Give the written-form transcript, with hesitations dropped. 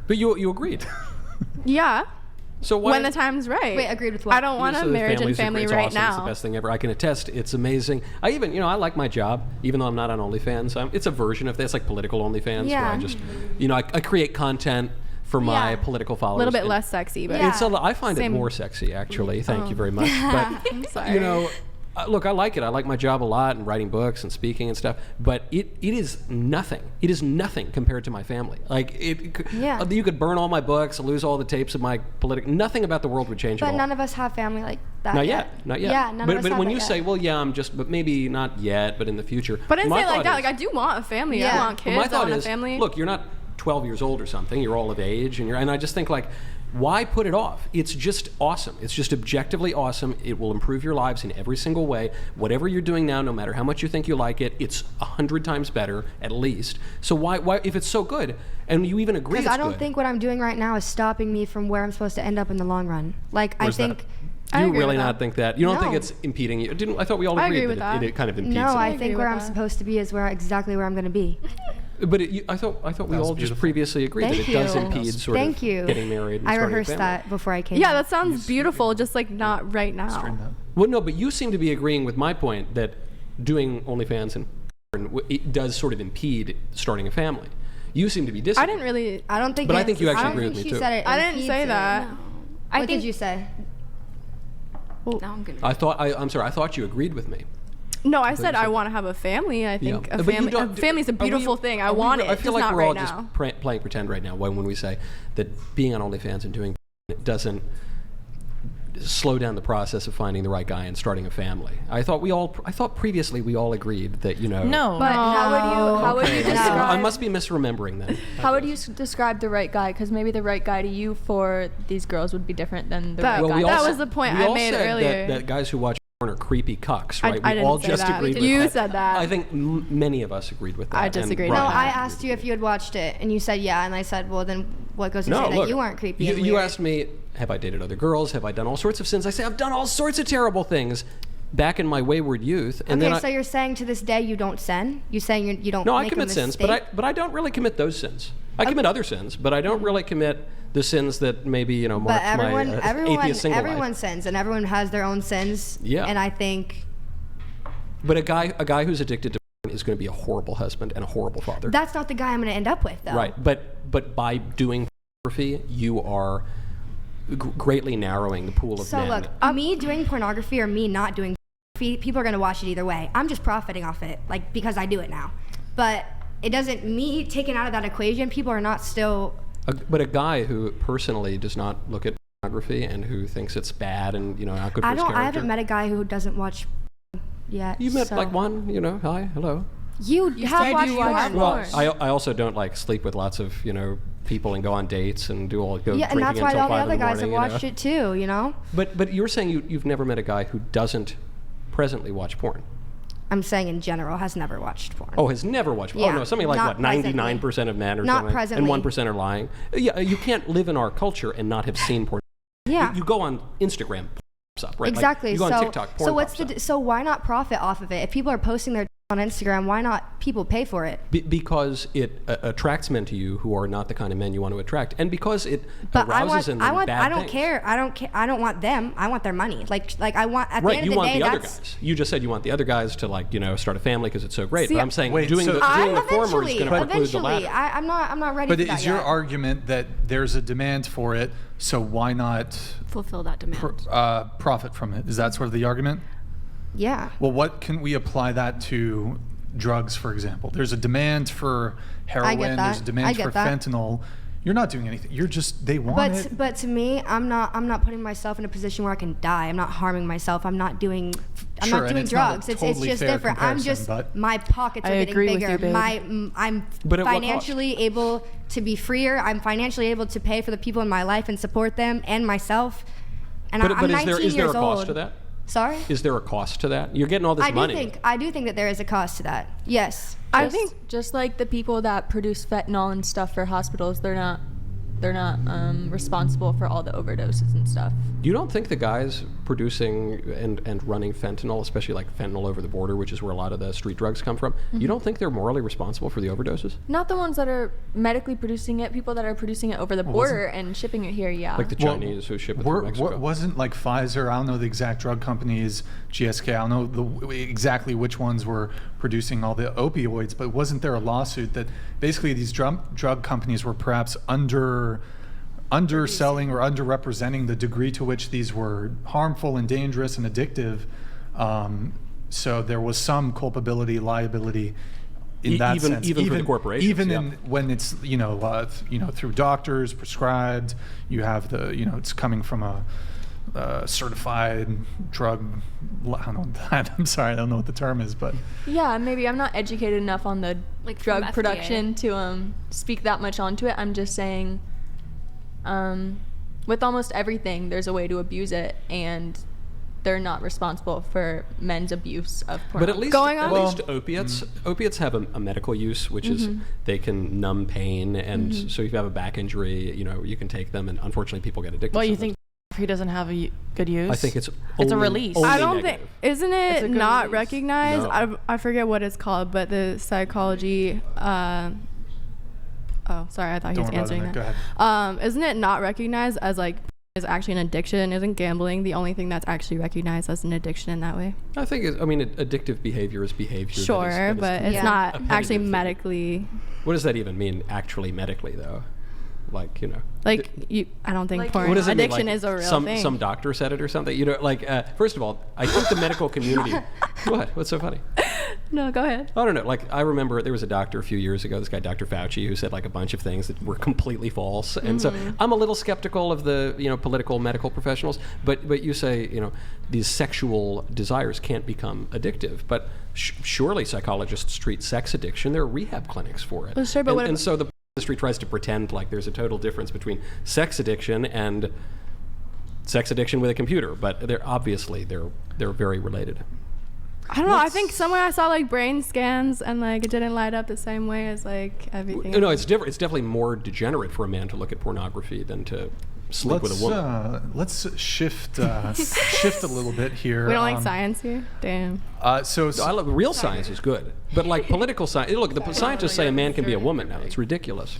But you agreed. Yeah. So why? When the time's right. Wait, agreed with what? I don't want a So marriage and it's family awesome. right It's the now. best thing ever. I can attest. It's amazing. I even, I like my job, even though I'm not on OnlyFans. It's a version of this, like political OnlyFans, where I just, I create content for my political followers. A little bit less sexy, but I find it more sexy, actually. Thank you very much. But I'm sorry. look, I like it. I like my job a lot, and writing books and speaking and stuff. But it is nothing. It is nothing compared to my family. Like you could burn all my books, lose all the tapes of my political. Nothing about the world would change at all. But none of us have family like that. Not yet. Yeah, none of us But have when that you yet. say, well, yeah, but maybe not yet, but in the future. But I didn't my say it like thought that. is- Like, I do want a family. Yeah. I want kids. my thought I want is, a family. look, you're not 12 years old or something. You're all of age, and I just think, like, why put it off? It's just awesome. It's just objectively awesome. It will improve your lives in every single way. Whatever you're doing now, no matter how much you think you like it, it's 100 times better, at least. So why if it's so good, and you even agree it's Because good? I don't think what I'm doing right now is stopping me from where I'm supposed to end up in the long run. Like, Where's I think... I You agree really with not that. think that? You don't think No. it's impeding you? I thought we all I agreed agree with that that. it kind of impedes No, it. I agree think with where I'm that. supposed to be is exactly where I'm going to be. But I thought we all just beautiful. previously agreed Thank that it does you. impede sort Thank of you. getting married and I starting a rehearsed family. that before I came. Yeah, here. that sounds beautiful. Just like not right now. Straighten up. Well, no, but you seem to be agreeing with my point that doing OnlyFans and it does sort of impede starting a family. You seem to be I disagreeing. didn't really. I don't think. But I it's- think you actually I don't agree with think me, she too. Said it I didn't impedes say it. that. What did you say? Now I'm gonna. I'm sorry. I thought you agreed with me. No, I said I want to have a family. I think Yeah. a But you family. A don't- family's a are we- beautiful thing. I are we- want it. I feel just like not we're right all now. just playing pretend right now when we say that being on OnlyFans and doing it doesn't slow down the process of finding the right guy and starting a family. I thought previously we all agreed that No. But how would you Okay, describe? I must be misremembering then. How would you describe the right guy? Because maybe the right guy to you for these girls would be different than the That- right Well, guy. that all was said- the point we I all made said earlier. that guys who watch porn are creepy cucks, right? I we didn't all say just that. agreed with You that. said that. I think many of us agreed with that. I and disagreed Brian with No, that. I agreed asked with you if you had watched it, and you said yeah, and I said, well, then what goes to No, say look, that you weren't creepy? You, and you weird? asked me, have I dated other girls? Have I done all sorts of sins? I say I've done all sorts of terrible things back in my wayward youth. And Okay, then so you're saying to this day you don't sin? You saying you don't? no, I make a commit sins, mistake? but I don't really commit those sins. I commit other sins, but I don't really commit the sins that maybe mark But everyone, my atheist single everyone life. sins, and everyone has their own sins. Yeah. And I think But a guy who's addicted to porn is going to be a horrible husband and a horrible father. that's not the guy I'm going to end up with, though. Right, but by doing pornography, you are greatly narrowing the pool of So men. look, me doing pornography or me not doing pornography, people are going to watch it either way. I'm just profiting off it, like, because I do it now. But it doesn't, me taken out of that equation, people are not still. But a guy who personally does not look at pornography and who thinks it's bad and not good for his character. I haven't met a guy who doesn't watch yet. You met so. like one, hi, hello. You have watched you watch porn. Well, I also don't like sleep with lots of people and go on dates and go Yeah, and drinking that's why until all the 5 in other the guys have morning, watched it too, But you're saying you've never met a guy who doesn't presently watch porn. I'm saying in general, has never watched porn. Oh, has never watched porn. Yeah, Oh no, something like not what, 99% of men or Not something, presently. and 1% are lying. Yeah, you can't live in our culture and not have seen porn. Yeah. You go on Instagram, porn pops up, right? Like, Exactly. you go on TikTok, porn pops up. So why not profit off of it? If people are posting their on Instagram, why not people pay for it? Because it attracts men to you who are not the kind of men you want to attract, and because it But arouses in them bad I don't things. care. I don't want them. I want their money. Like I want at Right, the end you of the want day, the other that's guys. You just said you want the other guys to start a family because it's so great. See, but I'm saying Wait, doing so- the former is going to preclude the eventually. latter. I'm not ready But for that is your yet. argument that there's a demand for it, so why not fulfill that demand. profit from it? Is that sort of the argument? Yeah. Well, what can we apply that to drugs, for example? There's a demand for heroin, that. there's a I demand get for that. fentanyl. You're not doing anything. You're just, they want it. But to me, I'm not putting myself in a position where I can die. I'm not harming myself. I'm not doing Sure, and it's not a drugs. It's totally just fair different. I'm comparison, just but- my pockets I are getting agree with bigger. you, babe. I'm But at what financially able to be freer. I'm financially able to pay for the people in my life and support them and myself. And But I'm 19 is there a years cost old. to that? Sorry? Is there a cost to that? You're getting all this money. I do think that there is a cost to that. Yes. I think just like the people that produce fentanyl and stuff for hospitals, they're not responsible for all the overdoses and stuff. You don't think the guys producing and running fentanyl, especially like fentanyl over the border, which is where a lot of the street drugs come from, you don't think they're morally responsible for the overdoses? Not the ones that are medically producing it, people that are producing it over the border and shipping it here, yeah. Like the Chinese who ship it through Mexico. Wasn't like Pfizer, I don't know the exact drug companies, GSK, I don't know exactly which ones were producing all the opioids, but wasn't there a lawsuit that basically these drug companies were perhaps underselling or underrepresenting the degree to which these were harmful and dangerous and addictive? So there was some culpability, liability in that sense. Even for the corporations. Even when it's through doctors prescribed, you have it's coming from a certified drug. I don't know that. I'm sorry, I don't know what the term is, but yeah, maybe I'm not educated enough on the Like from drug FDA. production to speak that much onto it. I'm just saying, with almost everything, there's a way to abuse it, and they're not responsible for men's abuse of pornography. But at least, Going on? at least opiates have a medical use, which is they can numb pain, and so if you have a back injury, you can take them, and unfortunately people get addicted. Well, you sometimes. think he doesn't have a good use? I think it's a release. only I don't negative. think, isn't It's a it good not release. recognized? No. I forget what it's called, but the psychology. Oh, sorry, I thought he was Don't worry about answering it, that. go ahead. Isn't it not recognized as like is actually an addiction? Isn't gambling the only thing that's actually recognized as an addiction in that way? I think addictive behavior is behavior. Sure, that is but it's Yeah. not appetitive actually thing. medically. What does that even mean? Actually, medically, though, like Like I don't think Like, porn What does it mean? addiction Like, is a real some thing. Some doctor said it or something. First of all, I think the medical community. What? What's so funny? No, go ahead. I don't know. Like, I remember there was a doctor a few years ago, this guy, Dr. Fauci, who said like a bunch of things that were completely false. And so I'm a little skeptical of the, political medical professionals. But you say, these sexual desires can't become addictive. But surely psychologists treat sex addiction. There are rehab clinics for it. Well, sure, but and so the industry tries to pretend like there's a total difference between sex addiction and sex addiction with a computer. But they're very related. I don't know. I think somewhere I saw like brain scans and like it didn't light up the same way as like everything. No, it's different. It's definitely more degenerate for a man to look at pornography than to sleep with a woman. Let's shift a little bit here. We don't like science here. Damn. So I love real science is good, but like political science. Look, the scientists say a man can be a woman now. It's ridiculous.